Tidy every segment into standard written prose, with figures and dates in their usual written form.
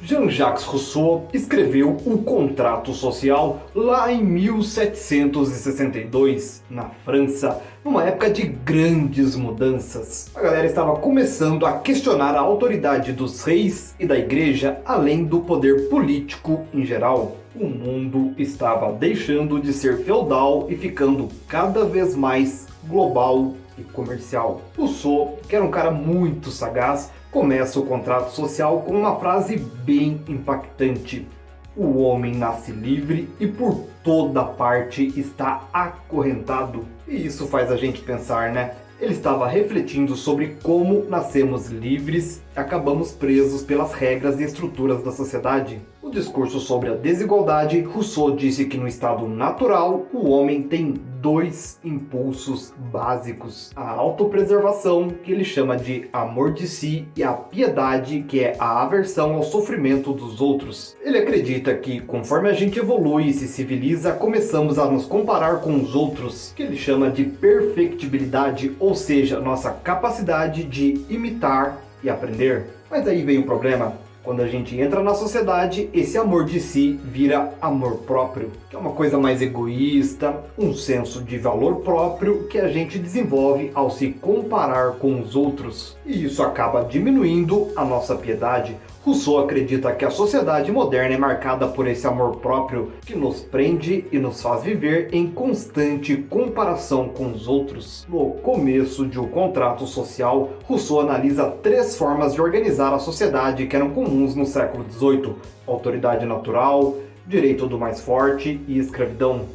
Jean-Jacques Rousseau escreveu O Contrato Social lá em 1762, na França, numa época de grandes mudanças. A galera estava começando a questionar a autoridade dos reis e da igreja, além do poder político em geral. O mundo estava deixando de ser feudal e ficando cada vez mais global e comercial. Rousseau, que era um cara muito sagaz, começa o Contrato Social com uma frase bem impactante. O homem nasce livre e por toda parte está acorrentado. E isso faz a gente pensar, né? Ele estava refletindo sobre como nascemos livres e acabamos presos pelas regras e estruturas da sociedade. No discurso sobre a desigualdade, Rousseau disse que no estado natural, o homem tem dois impulsos básicos. A autopreservação, que ele chama de amor de si, e a piedade, que é a aversão ao sofrimento dos outros. Ele acredita que, conforme a gente evolui e se civiliza, começamos a nos comparar com os outros, que ele chama de perfectibilidade, ou seja, nossa capacidade de imitar e aprender. Mas aí vem o problema. Quando a gente entra na sociedade, esse amor de si vira amor próprio, que é uma coisa mais egoísta, um senso de valor próprio que a gente desenvolve ao se comparar com os outros. E isso acaba diminuindo a nossa piedade. Rousseau acredita que a sociedade moderna é marcada por esse amor próprio que nos prende e nos faz viver em constante comparação com os outros. No começo de O Contrato Social, Rousseau analisa 3 formas de organizar a sociedade que eram comuns no século XVIII: autoridade natural, direito do mais forte e escravidão.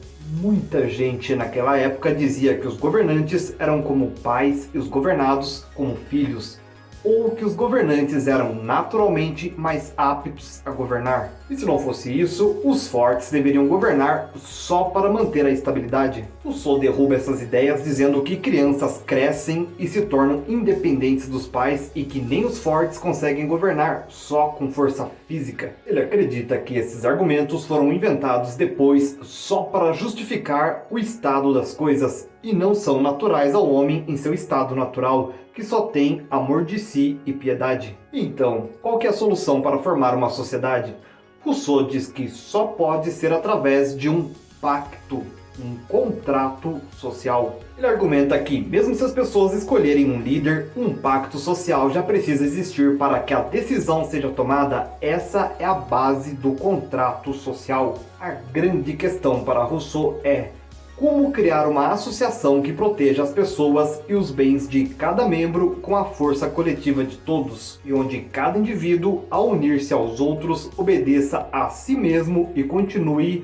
Muita gente naquela época dizia que os governantes eram como pais e os governados como filhos, ou que os governantes eram naturalmente mais aptos a governar. E se não fosse isso, os fortes deveriam governar só para manter a estabilidade. Rousseau derruba essas ideias dizendo que crianças crescem e se tornam independentes dos pais e que nem os fortes conseguem governar só com força física. Ele acredita que esses argumentos foram inventados depois só para justificar o estado das coisas e não são naturais ao homem em seu estado natural, que só tem amor de si e piedade. Então, qual que é a solução para formar uma sociedade? Rousseau diz que só pode ser através de um pacto, um contrato social. Ele argumenta que, mesmo se as pessoas escolherem um líder, um pacto social já precisa existir para que a decisão seja tomada. Essa é a base do contrato social. A grande questão para Rousseau é: como criar uma associação que proteja as pessoas e os bens de cada membro com a força coletiva de todos, e onde cada indivíduo, ao unir-se aos outros, obedeça a si mesmo e continue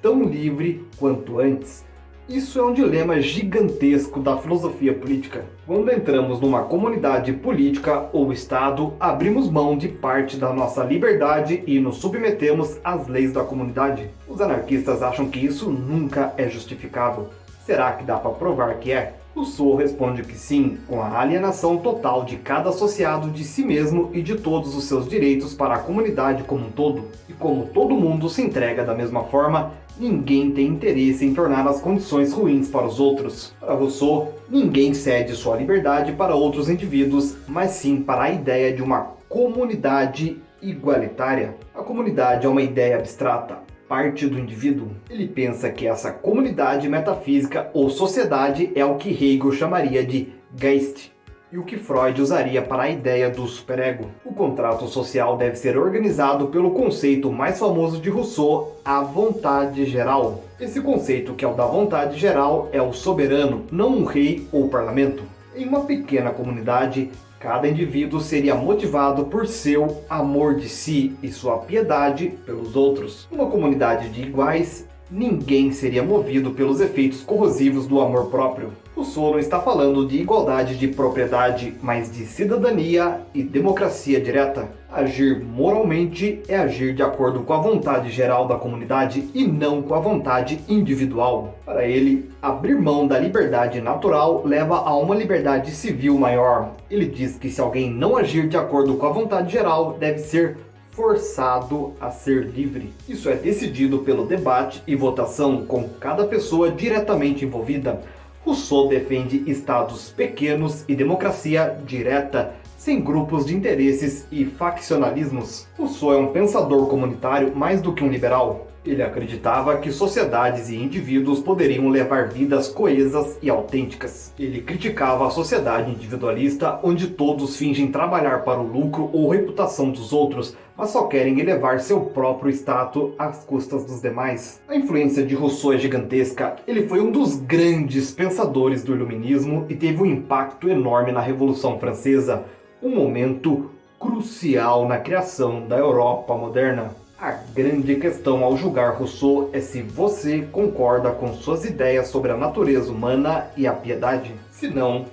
tão livre quanto antes. Isso é um dilema gigantesco da filosofia política. Quando entramos numa comunidade política ou Estado, abrimos mão de parte da nossa liberdade e nos submetemos às leis da comunidade. Os anarquistas acham que isso nunca é justificável. Será que dá para provar que é? Rousseau responde que sim, com a alienação total de cada associado de si mesmo e de todos os seus direitos para a comunidade como um todo. E como todo mundo se entrega da mesma forma, ninguém tem interesse em tornar as condições ruins para os outros. Para Rousseau, ninguém cede sua liberdade para outros indivíduos, mas sim para a ideia de uma comunidade igualitária. A comunidade é uma ideia abstrata, parte do indivíduo. Ele pensa que essa comunidade metafísica ou sociedade é o que Hegel chamaria de Geist, e o que Freud usaria para a ideia do superego. O contrato social deve ser organizado pelo conceito mais famoso de Rousseau, a vontade geral. Esse conceito, que é o da vontade geral, é o soberano, não um rei ou parlamento. Em uma pequena comunidade, cada indivíduo seria motivado por seu amor de si e sua piedade pelos outros. Numa comunidade de iguais, ninguém seria movido pelos efeitos corrosivos do amor próprio. Rousseau não está falando de igualdade de propriedade, mas de cidadania e democracia direta. Agir moralmente é agir de acordo com a vontade geral da comunidade e não com a vontade individual. Para ele, abrir mão da liberdade natural leva a uma liberdade civil maior. Ele diz que se alguém não agir de acordo com a vontade geral, deve ser forçado a ser livre. Isso é decidido pelo debate e votação, com cada pessoa diretamente envolvida. Rousseau defende estados pequenos e democracia direta, sem grupos de interesses e faccionalismos. Rousseau é um pensador comunitário mais do que um liberal. Ele acreditava que sociedades e indivíduos poderiam levar vidas coesas e autênticas. Ele criticava a sociedade individualista, onde todos fingem trabalhar para o lucro ou reputação dos outros, mas só querem elevar seu próprio status às custas dos demais. A influência de Rousseau é gigantesca. Ele foi um dos grandes pensadores do Iluminismo e teve um impacto enorme na Revolução Francesa, um momento crucial na criação da Europa moderna. A grande questão ao julgar Rousseau é se você concorda com suas ideias sobre a natureza humana e a piedade. Se não,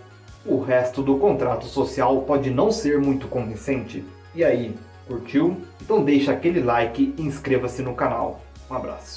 o resto do contrato social pode não ser muito convincente. E aí, curtiu? Então deixa aquele like e inscreva-se no canal. Um abraço.